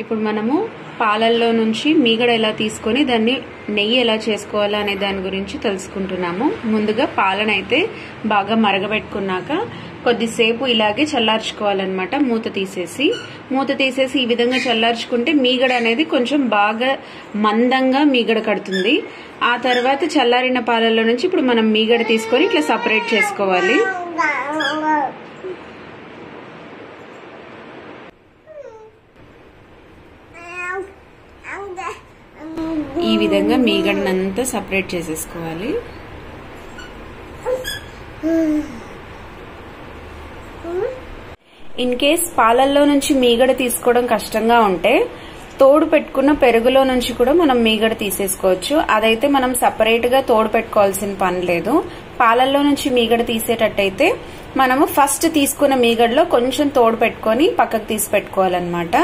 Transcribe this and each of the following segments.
ఇప్పుడు మనము పాలల్లో నుంచి మీగడ ఎలా తీసుకొని దాన్ని నెయ్యి ఎలా చేసుకోవాలా అనే దాని గురించి తెలుసుకుంటున్నాము. ముందుగా పాలనైతే బాగా మరగబెట్టుకున్నాక కొద్దిసేపు ఇలాగే చల్లార్చుకోవాలన్నమాట. మూత తీసేసి ఈ విధంగా చల్లార్చుకుంటే మీగడ అనేది కొంచెం బాగా మందంగా మీగడ కడుతుంది. ఆ తర్వాత చల్లారిన పాలల్లో నుంచి ఇప్పుడు మనం మీగడ తీసుకొని ఇట్లా సపరేట్ చేసుకోవాలి. ఈ విధంగా మీగడనంతా సపరేట్ చేసేసుకోవాలి. ఇన్ కేస్ పాలల్లో నుంచి మీగడ తీసుకోవడం కష్టంగా ఉంటే తోడు పెట్టుకున్న పెరుగులో నుంచి కూడా మనం మీగడ తీసేసుకోవచ్చు. అదైతే మనం సపరేట్ గా తోడు పెట్టుకోవాల్సిన పని లేదు. పాలల్లో నుంచి మీగడ తీసేటట్టయితే మనము ఫస్ట్ తీసుకున్న మీగడలో కొంచెం తోడు పెట్టుకొని పక్కకు తీసి పెట్టుకోవాలన్నమాట.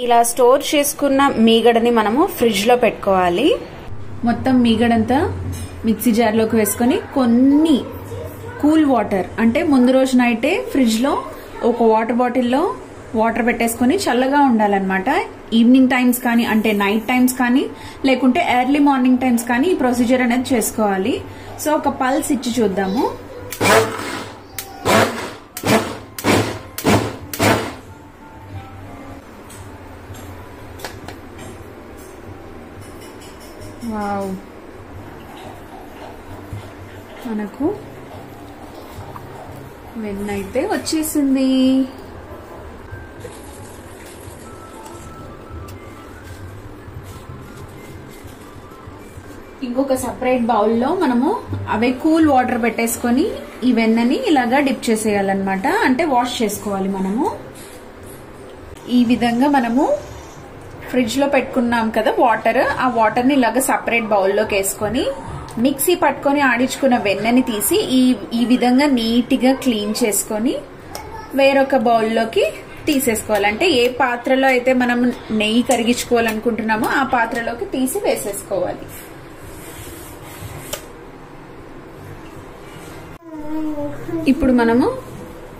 ఇలా స్టోర్ చేసుకున్న మీగడని మనము ఫ్రిడ్జ్ లో పెట్టుకోవాలి. మొత్తం మీగడంతా మిక్సీ జార్ లోకి వేసుకొని కొన్ని కూల్ వాటర్ అంటే ముందు రోజు నైటే ఫ్రిడ్జ్ లో ఒక వాటర్ బాటిల్లో వాటర్ పెట్టేసుకుని చల్లగా ఉండాలన్నమాట. ఈవినింగ్ టైమ్స్ కానీ అంటే నైట్ టైమ్స్ కానీ లేకుంటే ఎర్లీ మార్నింగ్ టైమ్స్ కానీ ఈ ప్రొసీజర్ అనేది చేసుకోవాలి. సో ఒక పల్స్ ఇచ్చి చూద్దాము. వావ్, మనకు వెన్న అయితే వచ్చేసింది. ఇంకొక సపరేట్ బౌల్లో మనము అవే కూల్ వాటర్ పెట్టేసుకొని ఈ వెన్నని ఇలాగా డిప్ చేసేయాలన్నమాట. అంటే వాష్ చేసుకోవాలి మనము. ఈ విధంగా మనము ఫ్రిడ్జ్ లో పెట్టుకున్నాం కదా వాటర్, ఆ వాటర్ ని ఇలాగా సపరేట్ బౌల్లోకి వేసుకొని మిక్సీ పట్టుకొని ఆడించుకున్న వెన్నని తీసి ఈ విధంగా నీట్ గా క్లీన్ చేసుకొని వేరొక బౌల్లోకి తీసేసుకోవాలి. అంటే ఏ పాత్రలో అయితే మనం నెయ్యి కరిగించుకోవాలనుకుంటున్నామో ఆ పాత్రలోకి తీసి వేసేసుకోవాలి. ఇప్పుడు మనము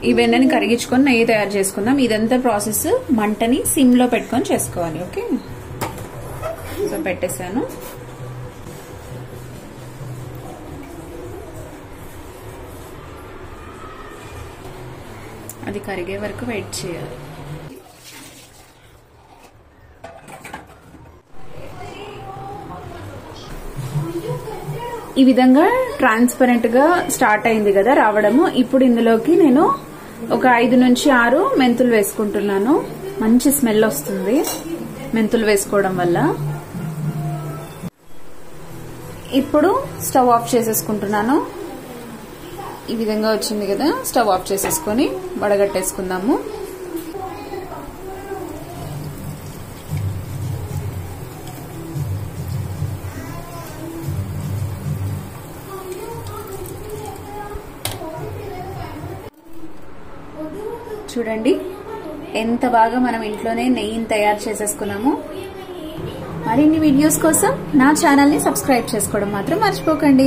ఈ వెన్నని కరిగించుకొని నెయ్యి తయారు చేసుకుందాం. ఇదంతా ప్రాసెస్ మంటని సిమ్ లో పెట్టుకొని చేసుకోవాలి. ఓకే, సో పెట్టేశాను. అది కరిగే వరకు వెయిట్ చేయాలి. ఈ విధంగా ట్రాన్స్పరెంట్ గా స్టార్ట్ అయింది కదా రావడము. ఇప్పుడు ఇందులోకి నేను ఒక 5 నుంచి 6 మెంతులు వేసుకుంటున్నాను. మంచి స్మెల్ వస్తుంది మెంతులు వేసుకోవడం వల్ల. ఇప్పుడు స్టవ్ ఆఫ్ చేసేసుకుంటున్నాను. ఈ విధంగా వచ్చింది కదా, స్టవ్ ఆఫ్ చేసేసుకొని వడగట్టేసుకుందాము. చూడండి ఎంత బాగా మనం ఇంట్లోనే నెయ్యిని తయారు చేసేసుకున్నాము. మరిన్ని వీడియోస్ కోసం నా ఛానల్ ని సబ్స్క్రైబ్ చేసుకోవడం మాత్రం మర్చిపోకండి.